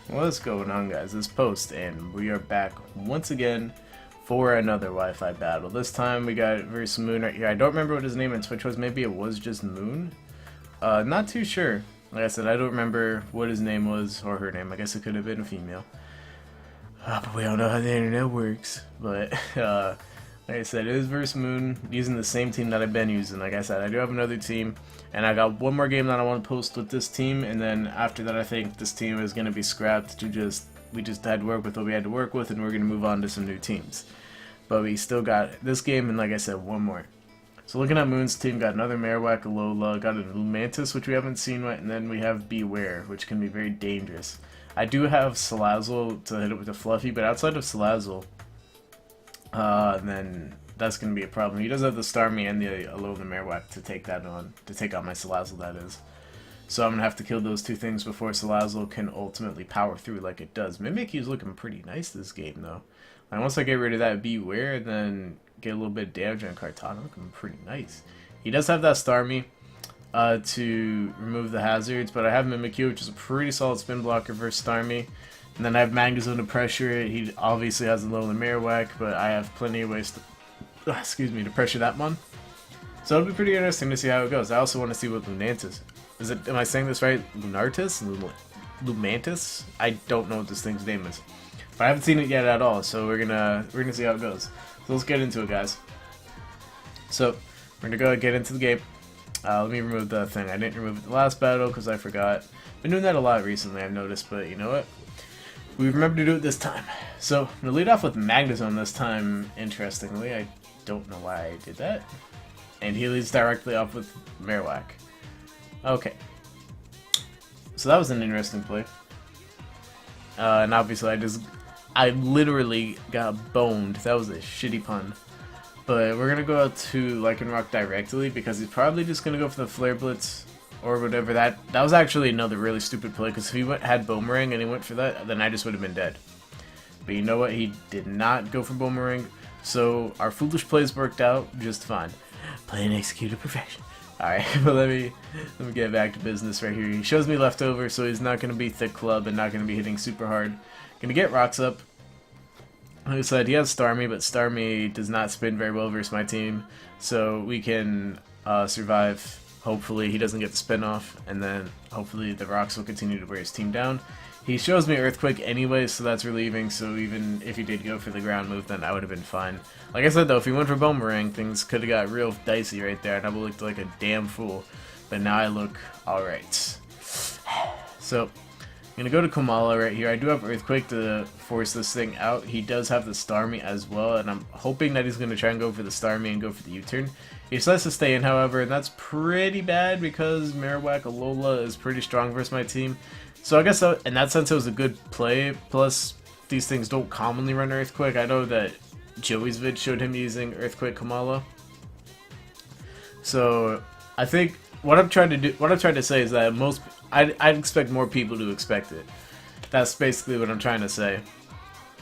What's going on, guys? It's Post, and we are back once again for another Wi-Fi battle. This time we got versus Moon right here. I don't remember what his name in Twitch was. Maybe it was just Moon. Not too sure. Like I said, I don't remember what his name was, or her name. I guess it could have been a female. But we all know how the internet works. But, like I said, it is versus Moon, using the same team that I've been using. Like I said, I do have another team, and I got one more game that I want to post with this team, and then after that I think this team is going to be scrapped to we just had to work with what we had to work with, and we're going to move on to some new teams. But we still got this game, and like I said, one more. So looking at Moon's team, got another Marowak, Alola, got a Lumantis, which we haven't seen yet, and then we have Beware, which can be very dangerous. I do have Salazzle to hit it with a Fluffy, but outside of Salazzle, then that's going to be a problem. He does have the Starmie and the Alola Marowak to take that on, to take out my Salazzle, that is. So I'm going to have to kill those two things before Salazzle can ultimately power through like it does. Mimikyu's looking pretty nice this game, though. Like, once I get rid of that Beware, and then get a little bit of damage on Kartana, looking pretty nice. He does have that Starmie to remove the hazards, but I have Mimikyu, which is a pretty solid spin blocker versus Starmie. And then I have Magnezone to pressure it. He obviously has a Alola Marowak, but I have plenty of ways to, to pressure that one. So it'll be pretty interesting to see how it goes. I also want to see what Lumantis is. Am I saying this right? Lunartis? Lumantis? I don't know what this thing's name is. But I haven't seen it yet at all, so we're gonna see how it goes. So let's get into it, guys. So we're gonna go get into the game. Let me remove the thing. I didn't remove it the last battle because I forgot. Been doing that a lot recently, I've noticed, but you know what? We remember to do it this time. So I'm gonna lead off with Magnezone this time. Interestingly, I don't know why I did that. And he leads directly off with Marowak. Okay. So that was an interesting play. And obviously I literally got boned. That was a shitty pun. But we're gonna go out to Lycanroc directly because he's probably just gonna go for the Flare Blitz or whatever. That was actually another really stupid play, because if he had Boomerang and he went for that, then I just would have been dead. But you know what? He did not go for Boomerang, so our foolish plays worked out just fine. Play and execute to perfection. Alright, but let me get back to business right here. He shows me leftover, so he's not going to be Thick Club and not going to be hitting super hard. Going to get Rocks up. Like I said, he has Starmie, but Starmie does not spin very well versus my team, so we can survive. Hopefully he doesn't get the spin off, and then hopefully the Rocks will continue to wear his team down. He shows me Earthquake anyway, so that's relieving, so even if he did go for the ground move, then I would have been fine. Like I said though, if he went for Boomerang, things could have got real dicey right there, and I would have looked like a damn fool. But now I look alright. So, I'm gonna go to Komala right here. I do have Earthquake to force this thing out. He does have the Starmie as well, and I'm hoping that he's gonna try and go for the Starmie and go for the U-turn. He decides to stay in, however, and that's pretty bad because Marowak Alola is pretty strong versus my team. So I guess in that sense it was a good play, plus these things don't commonly run Earthquake. I know that Joey's vid showed him using Earthquake Komala. So I think what I'm trying to say is that I'd expect more people to expect it. That's basically what I'm trying to say.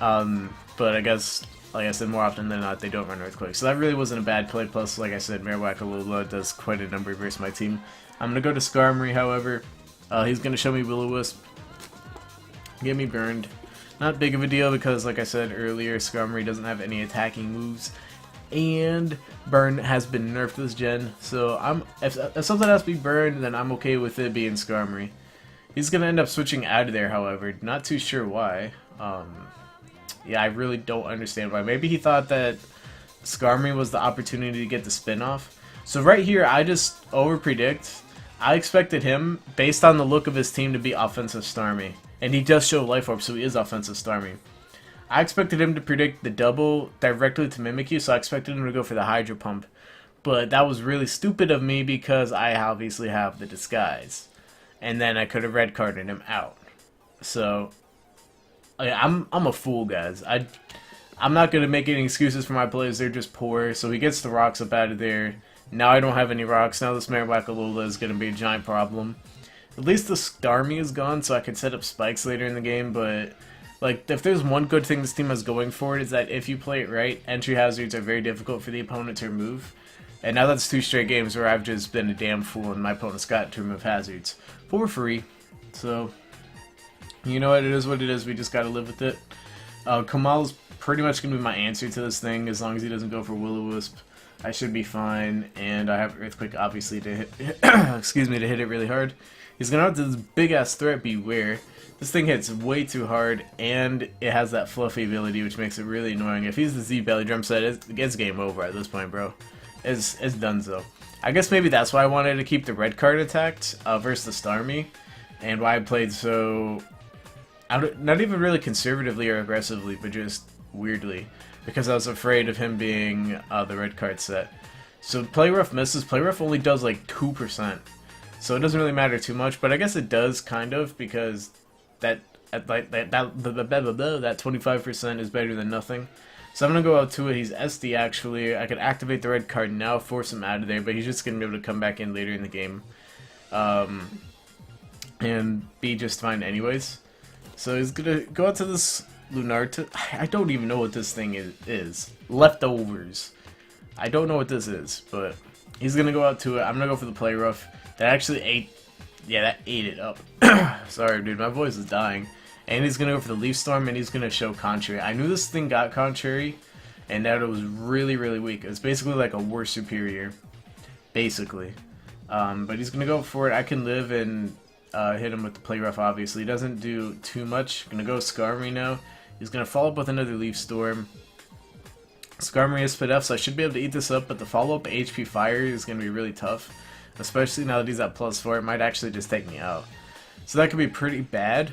But I guess, like I said, more often than not, they don't run Earthquake. So that really wasn't a bad play. Plus, like I said, Marowak Alola does quite a number versus my team. I'm going to go to Skarmory, however. He's going to show me Will-O-Wisp. Get me burned. Not big of a deal because, like I said earlier, Skarmory doesn't have any attacking moves. And Burn has been nerfed this gen. So if something has to be burned, then I'm okay with it being Skarmory. He's going to end up switching out of there, however. Not too sure why. Yeah, I really don't understand why. Maybe he thought that Skarmory was the opportunity to get the spin-off. So right here, I just over-predict. I expected him, based on the look of his team, to be offensive Starmie. And he does show Life Orb, so he is offensive Starmie. I expected him to predict the double directly to Mimikyu, so I expected him to go for the Hydro Pump. But that was really stupid of me because I obviously have the Disguise. And then I could have red carded him out. So I'm a fool, guys. I'm not gonna make any excuses for my plays. They're just poor. So he gets the Rocks up out of there. Now I don't have any Rocks. Now this Marowak Alola is gonna be a giant problem. At least the Starmie is gone, so I can set up spikes later in the game. But like, if there's one good thing this team has going for it, is that if you play it right, entry hazards are very difficult for the opponent to remove. And now that's 2 straight games where I've just been a damn fool and my opponent's got to remove hazards for free. So You know what? It is what it is. We just gotta live with it. Kamal's pretty much gonna be my answer to this thing. As long as he doesn't go for Will-O-Wisp, I should be fine. And I have Earthquake, obviously, to hit. Excuse me, to hit it really hard. He's gonna have this big ass threat. Beware. This thing hits way too hard, and it has that fluffy ability, which makes it really annoying. If he's the Z belly drum set, it's game over at this point, bro. It's donezo. I guess maybe that's why I wanted to keep the red card attacked versus the Starmie, and why I played so, not even really conservatively or aggressively, but just weirdly, because I was afraid of him being the red card set. So Play Rough misses. Play Rough only does like 2%, so it doesn't really matter too much. But I guess it does kind of, because that 25% is better than nothing. So I'm gonna go out to it. He's SD actually. I could activate the red card now, force him out of there, but he's just gonna be able to come back in later in the game, and be just fine anyways. So he's gonna go out to this Lunarta. I don't even know what this thing is. Leftovers. I don't know what this is, but he's gonna go out to it. I'm gonna go for the Play Rough. That actually ate. Yeah, that ate it up. Sorry, dude, my voice is dying. And he's going to go for the Leaf Storm, and he's going to show Contrary. I knew this thing got Contrary, and that it was really, really weak. It's basically like a worse Superior, basically. But he's going to go for it. I can live and hit him with the Play Rough, obviously. He doesn't do too much. Going to go Skarmory now. He's going to follow up with another Leaf Storm. Skarmory is Spit F, so I should be able to eat this up, but the follow-up HP Fire is going to be really tough. Especially now that he's at +4, it might actually just take me out. So that could be pretty bad.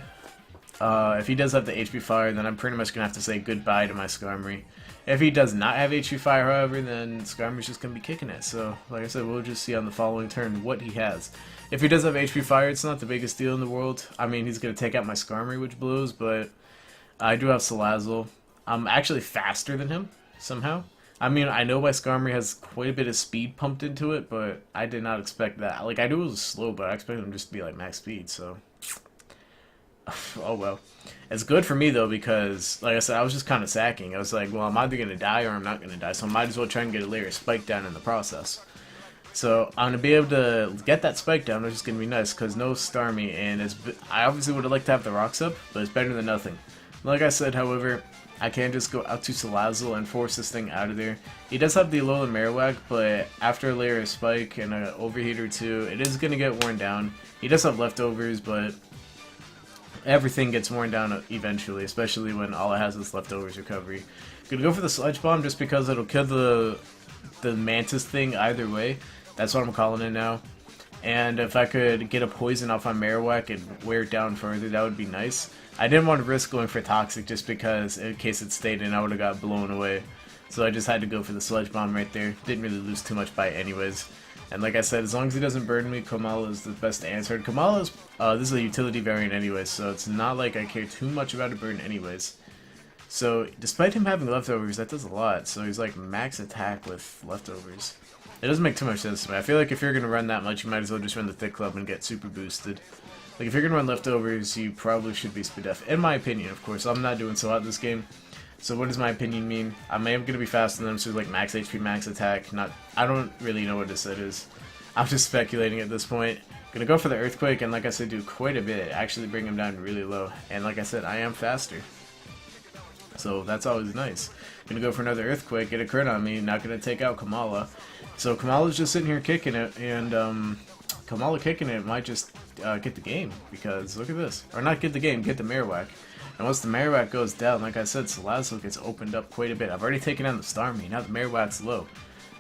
If he does have the HP Fire, then I'm pretty much going to have to say goodbye to my Skarmory. If he does not have HP Fire, however, then Skarmory's just going to be kicking it. So, like I said, we'll just see on the following turn what he has. If he does have HP Fire, it's not the biggest deal in the world. I mean, he's going to take out my Skarmory, which blows, but I do have Salazzle. I'm actually faster than him, somehow. I mean, I know my Skarmory has quite a bit of speed pumped into it, but I did not expect that. Like, I knew it was slow, but I expected him just to be, like, max speed, so... Oh, well. It's good for me, though, because, like I said, I was just kind of sacking. I was like, well, I'm either going to die or I'm not going to die, so I might as well try and get a layer of spike down in the process. So, I'm going to be able to get that spike down, which is going to be nice, because no Starmie, and I obviously would have liked to have the rocks up, but it's better than nothing. Like I said, however... I can't just go out to Salazzle and force this thing out of there. He does have the Alola Marowak, but after a layer of Spike and an Overheat or two, it is going to get worn down. He does have leftovers, but everything gets worn down eventually, especially when all it has is leftovers recovery. Gonna go for the Sludge Bomb just because it'll kill the Mantis thing either way. That's what I'm calling it now. And if I could get a poison off my Marowak and wear it down further, that would be nice. I didn't want to risk going for Toxic just because in case it stayed in, I would have got blown away. So I just had to go for the Sludge Bomb right there. Didn't really lose too much by it anyways. And like I said, as long as he doesn't burn me, Komala is the best answer. And Komala is, this is a utility variant anyways, so it's not like I care too much about a burn anyways. So despite him having leftovers, that does a lot. So he's like max attack with leftovers. It doesn't make too much sense to me. I feel like if you're going to run that much, you might as well just run the Thick Club and get super boosted. Like, if you're going to run leftovers, you probably should be Speed F. In my opinion, of course. I'm not doing so hot this game. So what does my opinion mean? I am going to be faster than them, so like max HP, max attack. I don't really know what this set is. I'm just speculating at this point. Gonna go for the Earthquake, and like I said, do quite a bit. Actually bring him down really low. And like I said, I am faster. So that's always nice. Gonna go for another Earthquake, get a crit on me, not gonna take out Komala. So Kamala's just sitting here kicking it, and Komala kicking it might just get the game, because look at this. Or not get the game, get the Marowak. And once the Marowak goes down, like I said, Salazzle gets opened up quite a bit. I've already taken on the Starmie, now the Marowak's low.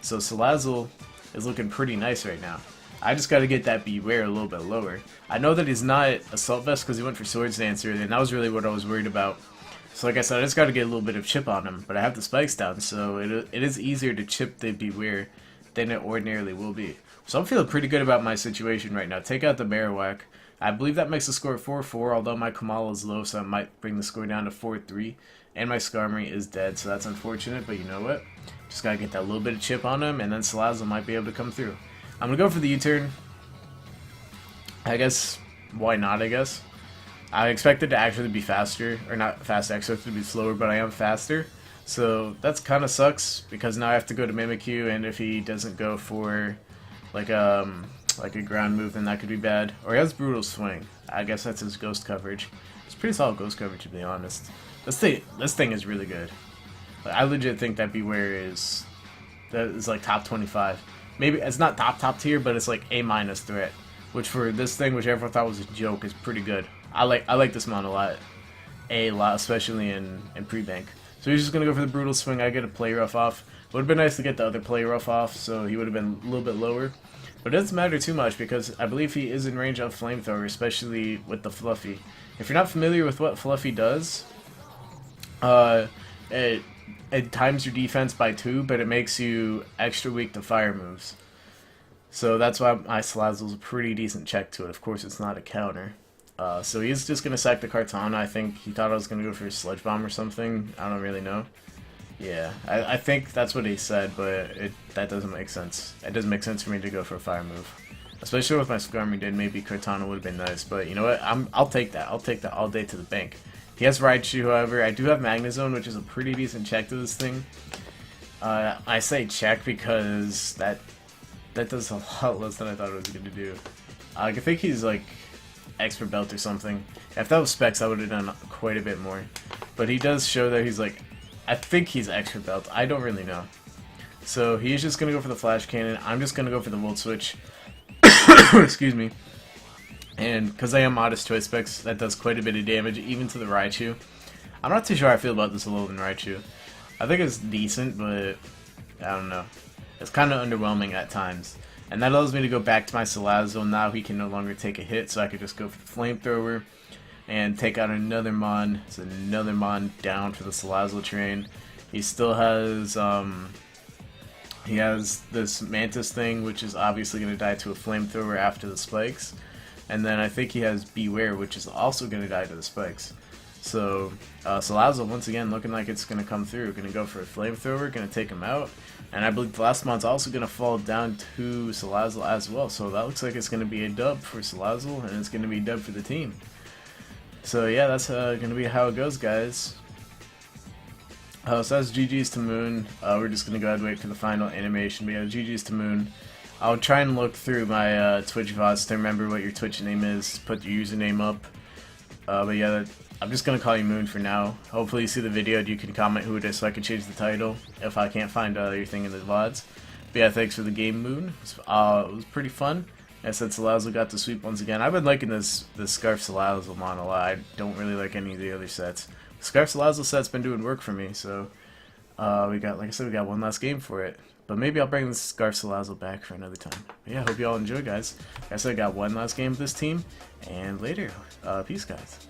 So Salazzle is looking pretty nice right now. I just gotta get that Beware a little bit lower. I know that he's not Assault Vest because he went for Swords Dancer, and that was really what I was worried about. So like I said, I just gotta get a little bit of chip on him, but I have the spikes down, so it is easier to chip the Beware than it ordinarily will be. So I'm feeling pretty good about my situation right now. Take out the Marowak. I believe that makes the score 4-4, although my Komala is low, so I might bring the score down to 4-3. And my Skarmory is dead, so that's unfortunate, but you know what? Just gotta get that little bit of chip on him, and then Salazzle might be able to come through. I'm gonna go for the U-turn. I guess, why not, I guess? I expected to actually be faster, or not faster, I expected to be slower, but I am faster. So that's kind of sucks, because now I have to go to Mimikyu, and if he doesn't go for like a ground move, then that could be bad. Or he has Brutal Swing. I guess that's his ghost coverage. It's pretty solid ghost coverage, to be honest. This thing is really good. Like, I legit think that Beware is like top 25. Maybe it's not top tier, but it's like A- threat. Which for this thing, which everyone thought was a joke, is pretty good. I like this mon a lot. A lot, especially in pre-bank. So he's just gonna go for the brutal swing. I get a play rough off. Would have been nice to get the other play rough off, so he would have been a little bit lower. But it doesn't matter too much because I believe he is in range of flamethrower, especially with the Fluffy. If you're not familiar with what Fluffy does, it times your defense by 2, but it makes you extra weak to fire moves. So that's why my Salazzle's a pretty decent check to it. Of course, it's not a counter. So he's just going to sack the Kartana. I think he thought I was going to go for a Sludge Bomb or something. I don't really know. Yeah, I think that's what he said, but that doesn't make sense. It doesn't make sense for me to go for a fire move. Especially with my Skarmory did, maybe Kartana would have been nice. But you know what? I'll take that. I'll take that all day to the bank. He has Raichu, however. I do have Magnezone, which is a pretty decent check to this thing. I say check because that does a lot less than I thought it was going to do. I think he's like Expert Belt or something. If that was Specs, I would have done quite a bit more. But he does show that he's like, I think he's Expert Belt. I don't really know. So he's just going to go for the Flash Cannon. I'm just going to go for the Volt Switch. Excuse me. And because I am Modest Choice Specs, that does quite a bit of damage, even to the Raichu. I'm not too sure how I feel about this Alolan Raichu. I think it's decent, but I don't know. It's kind of underwhelming at times. And that allows me to go back to my Salazzle. Now he can no longer take a hit, so I could just go for the Flamethrower and take out another Mon. It's another Mon down for the Salazzle train. He still has, he has this Mantis thing, which is obviously going to die to a Flamethrower after the spikes. And then I think he has Beware, which is also going to die to the spikes. So, Salazzle, once again, looking like it's going to come through. Going to go for a Flamethrower, going to take him out. And I believe the last mon's also going to fall down to Salazzle as well. So that looks like it's going to be a dub for Salazzle, and it's going to be a dub for the team. So yeah, that's going to be how it goes, guys. So that's GG's to Moon. We're just going to go ahead and wait for the final animation. But yeah, GG's to Moon. I'll try and look through my Twitch VODs to remember what your Twitch name is. Put your username up. But yeah, I'm just going to call you Moon for now. Hopefully you see the video and you can comment who it is so I can change the title if I can't find your thing in the VODs. But yeah, thanks for the game, Moon. It was pretty fun. I said Salazzle got the sweep once again. I've been liking this Scarf Salazzle mon a lot. I don't really like any of the other sets. The Scarf Salazzle set's been doing work for me, so we got, like I said, we got one last game for it. But maybe I'll bring this Scarf Salazzle back for another time. But yeah, hope you all enjoy, guys. Like I said, I got one last game with this team, and later. Peace, guys.